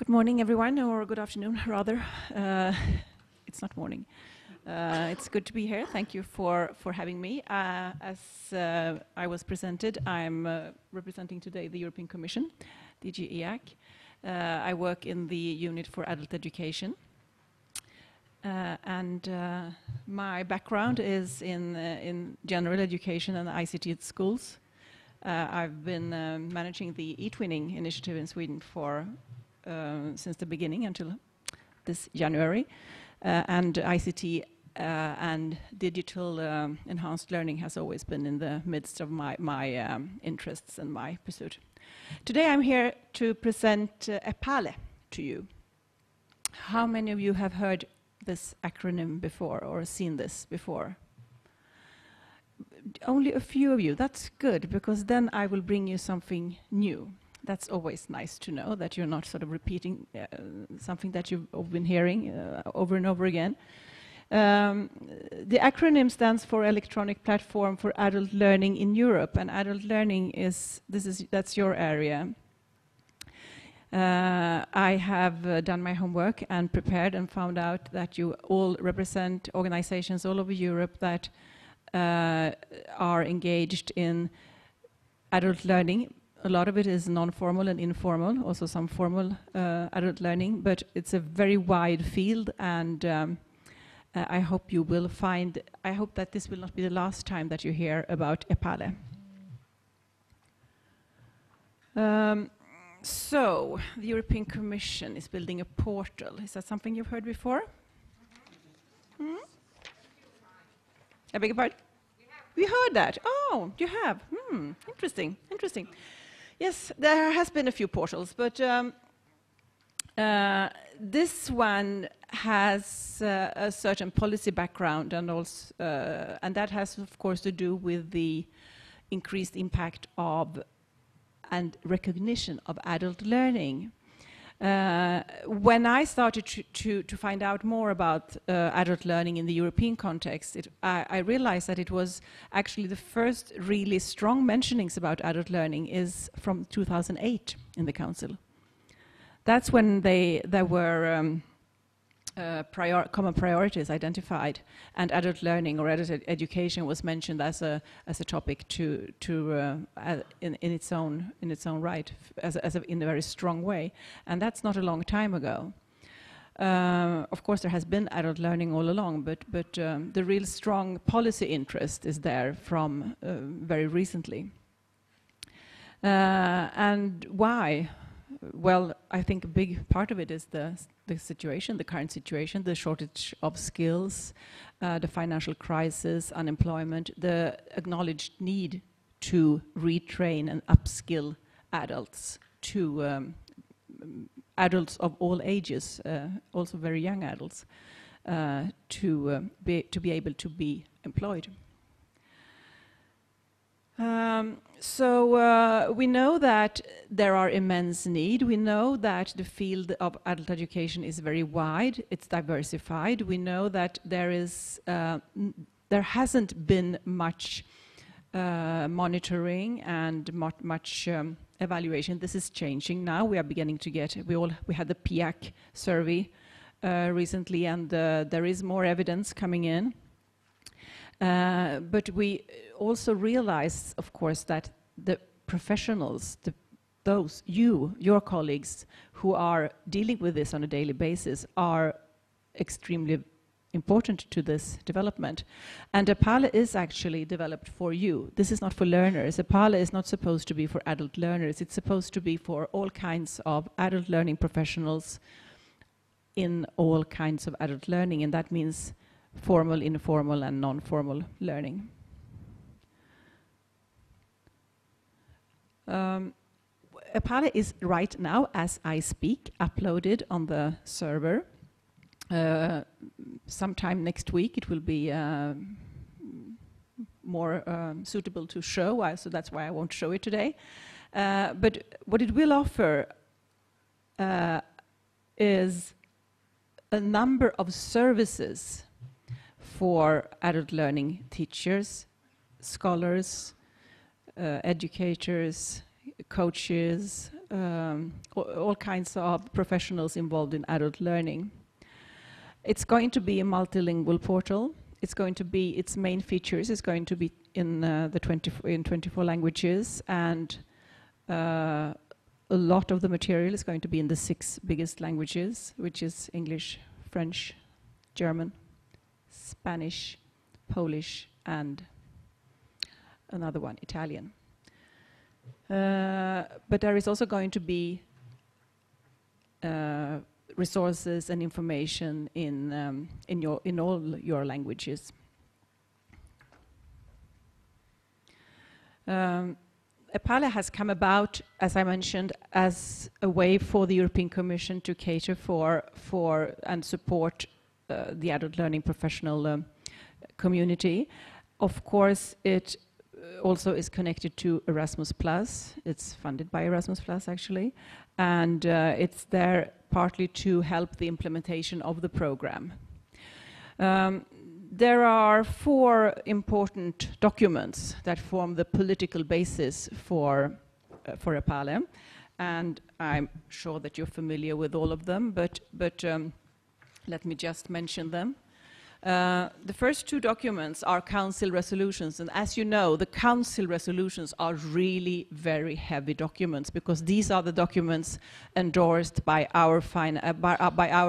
Good morning, everyone, or good afternoon, rather. It's not morning. It's good to be here. Thank you for having me. As I was presented, I'm representing today the European Commission, DG EAC. I work in the unit for adult education. And my background is in general education and ICT at schools. I've been managing the e-twinning initiative in Sweden for since the beginning until this January, and ICT and digital enhanced learning has always been in the midst of my interests and my pursuit. Today I'm here to present EPALE to you. How many of you have heard this acronym before or seen this before? Only a few of you. That's good, because then I will bring you something new. That's always nice to know, that you're not sort of repeating something that you've been hearing over and over again. The acronym stands for Electronic Platform for Adult Learning in Europe, and adult learning that's your area. I have done my homework and prepared and found out that you all represent organizations all over Europe that are engaged in adult learning. A lot of it is non-formal and informal, also some formal adult learning, but it's a very wide field, and I hope you will find, I hope that this will not be the last time that you hear about EPALE. So, the European Commission is building a portal. Is that something you've heard before? Hmm? I beg your pardon? We heard that. Oh, you have. Interesting, interesting. Yes, there has been a few portals, but this one has a certain policy background, and also, and that has, of course, to do with the increased impact of and recognition of adult learning. When I started to find out more about adult learning in the European context, I realized that it was actually the first really strong mentionings about adult learning is from 2008 in the Council. That's when there were common priorities identified, and adult learning or adult education was mentioned as a topic in its own right, in a very strong way, and that's not a long time ago. Of course, there has been adult learning all along, but the real strong policy interest is there from very recently. And why? Well, I think a big part of it is the situation, the current situation, the shortage of skills, the financial crisis, unemployment, the acknowledged need to retrain and upskill adults to adults of all ages, also very young adults, to be able to be employed. So we know that there are immense need. We know that the field of adult education is very wide. It's diversified. We know that there hasn't been much monitoring and much evaluation. This is changing now. We are beginning to get. We had the PIAC survey recently, and there is more evidence coming in. But we also realize, of course, that the professionals, your colleagues who are dealing with this on a daily basis are extremely important to this development. And EPALE is actually developed for you. This is not for learners. EPALE is not supposed to be for adult learners. It's supposed to be for all kinds of adult learning professionals in all kinds of adult learning, and that means formal, informal, and non-formal learning. EPALE is right now, as I speak, uploaded on the server. Sometime next week it will be more suitable to show, so that's why I won't show it today. But what it will offer is a number of services for adult learning teachers, scholars, educators, coaches, all kinds of professionals involved in adult learning. It's going to be a multilingual portal. It's going to be, its main features is going to be in 24 languages, and a lot of the material is going to be in the 6 biggest languages, which is English, French, German, Spanish, Polish, and another one, Italian. But there is also going to be resources and information in all your languages. EPALE has come about, as I mentioned, as a way for the European Commission to cater for and support the adult learning professional community. Of course, it also is connected to Erasmus+. It's funded by Erasmus+, actually, and it's there partly to help the implementation of the program. There are 4 important documents that form the political basis for EPALE, and I'm sure that you're familiar with all of them, but let me just mention them. The first 2 documents are Council resolutions, and as you know, the Council resolutions are really very heavy documents, because these are the documents endorsed by our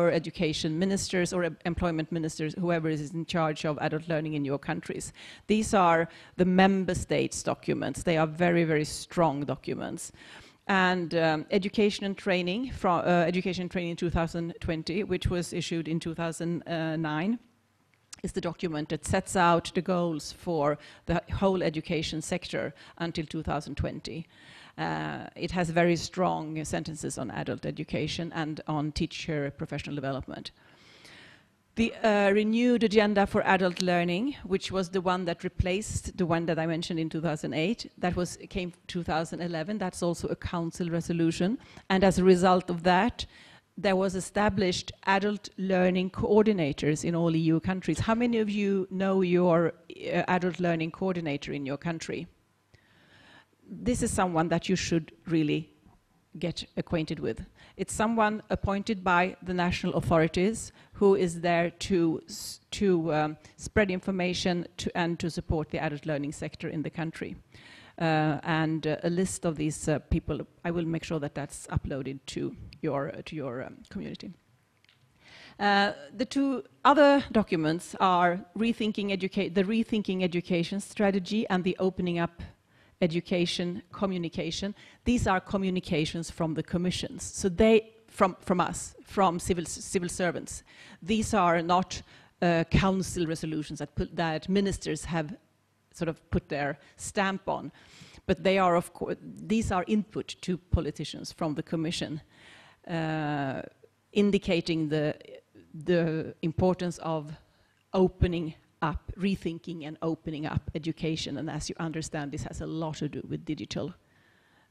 education ministers or employment ministers, whoever is in charge of adult learning in your countries. These are the member states' documents. They are very, very strong documents. And Education and Training, from Education and Training 2020, which was issued in 2009, is the document that sets out the goals for the whole education sector until 2020. It has very strong sentences on adult education and on teacher professional development. The renewed agenda for adult learning, which was the one that replaced the one that I mentioned in 2008, came 2011. That's also a council resolution, and as a result of that, there was established adult learning coordinators in all EU countries. How many of you know your adult learning coordinator in your country? This is someone that you should really get acquainted with. It's someone appointed by the national authorities who is there to spread information and to support the adult learning sector in the country. And a list of these people, I will make sure that that's uploaded to your community. The 2 other documents are the Rethinking Education Strategy and the Opening Up Education Communication. These are communications from the commissions. So they, from us, from civil servants. These are not council resolutions that ministers have sort of put their stamp on, but they are, of course, these are input to politicians from the Commission, indicating the importance of opening up, rethinking and opening up education. And as you understand, this has a lot to do with digital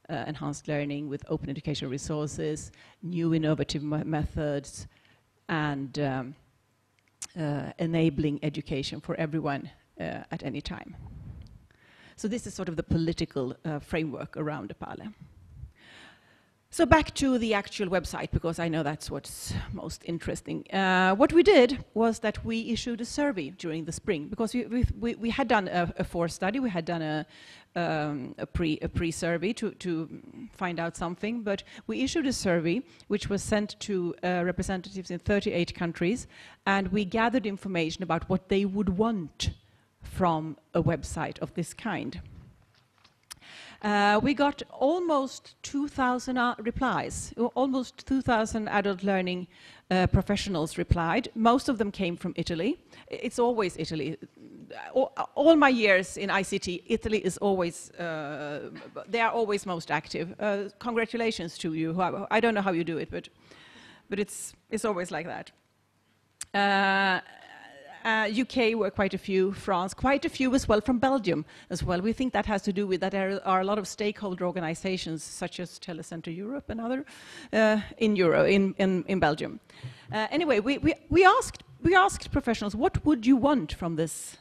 enhanced learning, with open educational resources, new innovative methods, and enabling education for everyone at any time. So this is sort of the political framework around EPALE. So back to the actual website, because I know that's what's most interesting. What we did was that we issued a survey during the spring, because we had done a force-study, we had done a pre-survey to find out something, but we issued a survey which was sent to representatives in 38 countries, and we gathered information about what they would want from a website of this kind. We got almost 2,000 replies. Almost 2,000 adult learning professionals replied. Most of them came from Italy. It's always Italy. All my years in ICT, Italy is always, they are always most active. Congratulations to you. I don't know how you do it, but it's always like that. UK were quite a few, France, quite a few as well from Belgium as well. We think that has to do with that there are a lot of stakeholder organizations such as Telecentre Europe and other in Belgium. Anyway, we asked professionals, what would you want from this?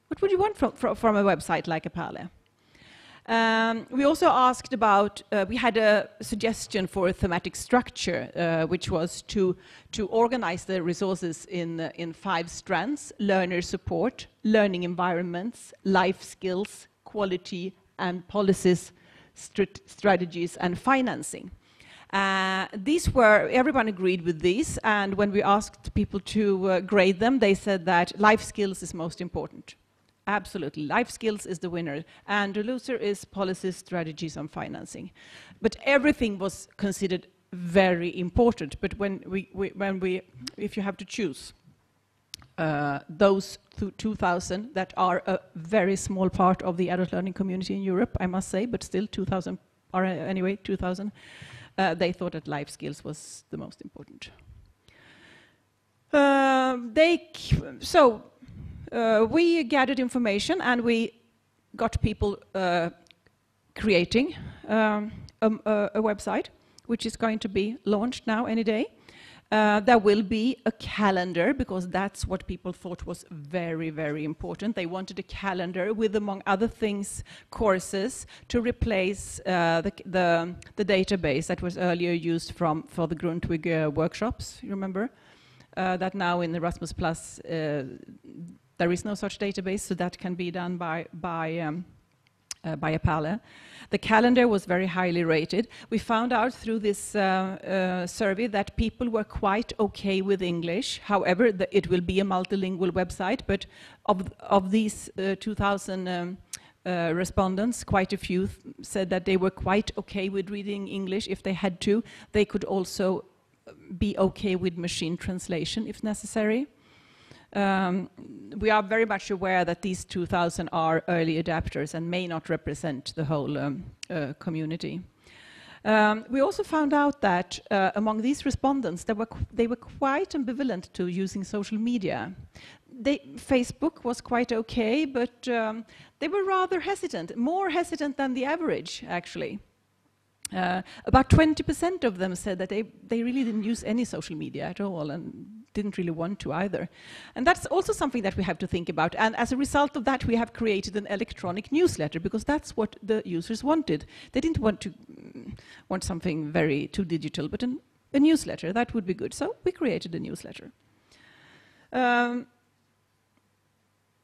What would you want from a website like EPALE? We also asked about, we had a suggestion for a thematic structure, which was to organize the resources in 5 strands: learner support, learning environments, life skills, quality, and policies, strategies, and financing. Everyone agreed with these, and when we asked people to grade them, they said that life skills is most important. Absolutely, life skills is the winner, and the loser is policies, strategies, and financing. But everything was considered very important. But if you have to choose those 2,000 that are a very small part of the adult learning community in Europe, I must say, but still 2,000 are anyway 2,000. They thought that life skills was the most important. We gathered information and we got people creating a website, which is going to be launched now any day. There will be a calendar, because that's what people thought was very, very important. They wanted a calendar with, among other things, courses to replace the database that was earlier used for the Grundtvig workshops, you remember? That now in Erasmus Plus there is no such database, so that can be done by EPALE. The calendar was very highly rated. We found out through this survey that people were quite okay with English. However, it will be a multilingual website, but of these 2,000 respondents, quite a few said that they were quite okay with reading English if they had to. They could also be okay with machine translation if necessary. We are very much aware that these 2,000 are early adapters and may not represent the whole community. We also found out that among these respondents, they were quite ambivalent to using social media. Facebook was quite okay, but they were rather hesitant, more hesitant than the average, actually. About 20% of them said that they really didn't use any social media at all and didn't really want to either. And that's also something that we have to think about. And as a result of that, we have created an electronic newsletter, because that's what the users wanted. They didn't want something very too digital, but a newsletter, that would be good. So we created a newsletter. The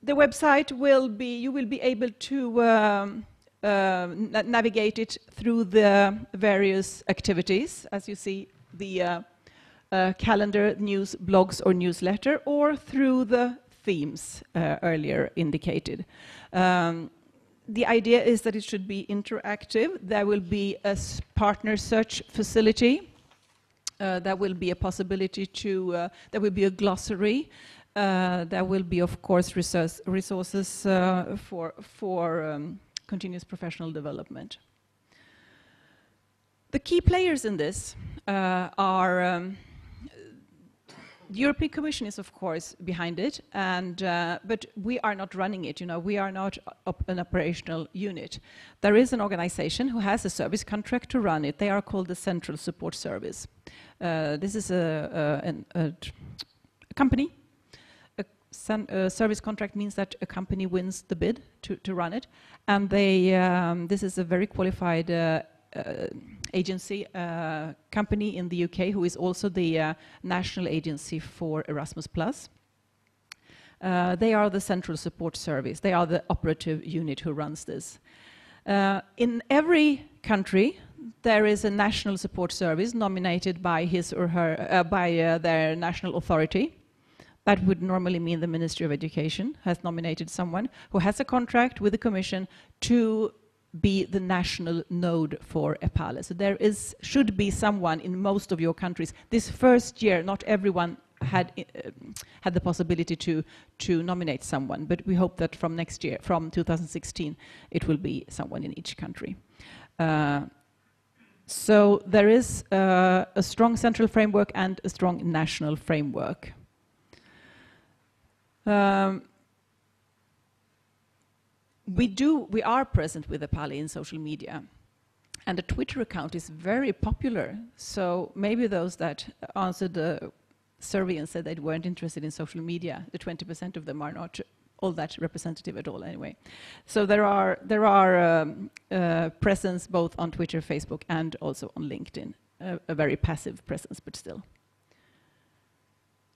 website you will be able to navigate it through the various activities, as you see, the calendar, news, blogs, or newsletter, or through the themes earlier indicated. The idea is that it should be interactive. There will be a partner search facility. There will be a possibility to, there will be a glossary. There will be, of course, resources for continuous professional development. The key players in this are the European Commission is, of course, behind it, and but we are not running it. You know, we are not an operational unit. There is an organization who has a service contract to run it. They are called the Central Support Service. This is a company. A service contract means that a company wins the bid to run it, and this is a very qualified agency company in the UK who is also the national agency for Erasmus Plus. They are the Central Support Service. They are the operative unit who runs this. In every country, there is a national support service nominated by his or her their national authority. That would normally mean the Ministry of Education has nominated someone who has a contract with the Commission to be the national node for EPALE. So there should be someone in most of your countries. This first year, not everyone had the possibility to nominate someone, but we hope that from next year, from 2016, it will be someone in each country. So there is a strong central framework and a strong national framework. We are present with EPALE in social media, and the Twitter account is very popular. So maybe those that answered the survey and said they weren't interested in social media, the 20% of them are not all that representative at all anyway. So there are presence both on Twitter, Facebook, and also on LinkedIn. A very passive presence, but still.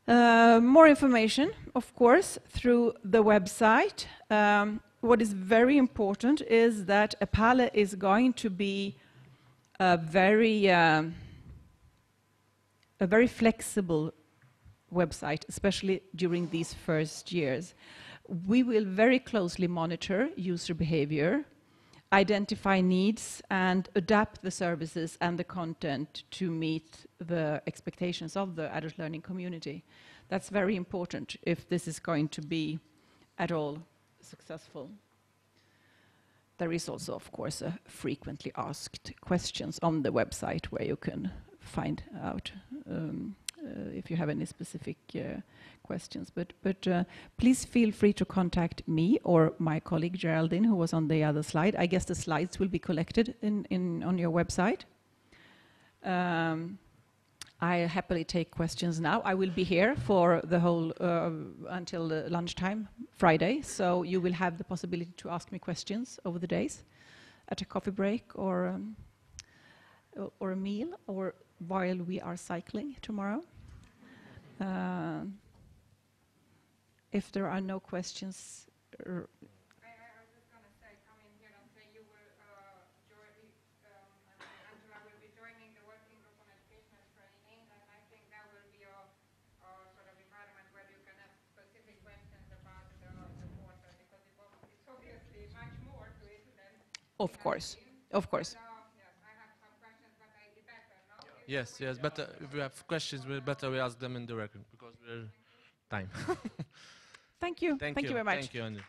More information, of course, through the website. What is very important is that EPALE is going to be a very flexible website, especially during these first years. We will very closely monitor user behavior, identify needs, and adapt the services and the content to meet the expectations of the adult learning community. That's very important if this is going to be at all successful. There is also, of course, a frequently asked questions on the website where you can find out if you have any specific questions. But please feel free to contact me or my colleague Geraldine, who was on the other slide. I guess the slides will be collected on your website. I happily take questions now. I will be here for the whole until lunchtime Friday, so you will have the possibility to ask me questions over the days at a coffee break or a meal, or while we are cycling tomorrow. If there are no questions. I was just going to say, come in here and say you will Angela will be joining the working group on education and training, and I think that will be a sort of environment where you can ask specific questions about the portal, because it's obviously much more to it than. Of course, of course. Yes, yes, better if we have questions, better we ask them in the record, because we're time. Thank you. Thank you very much. Thank you, Andy.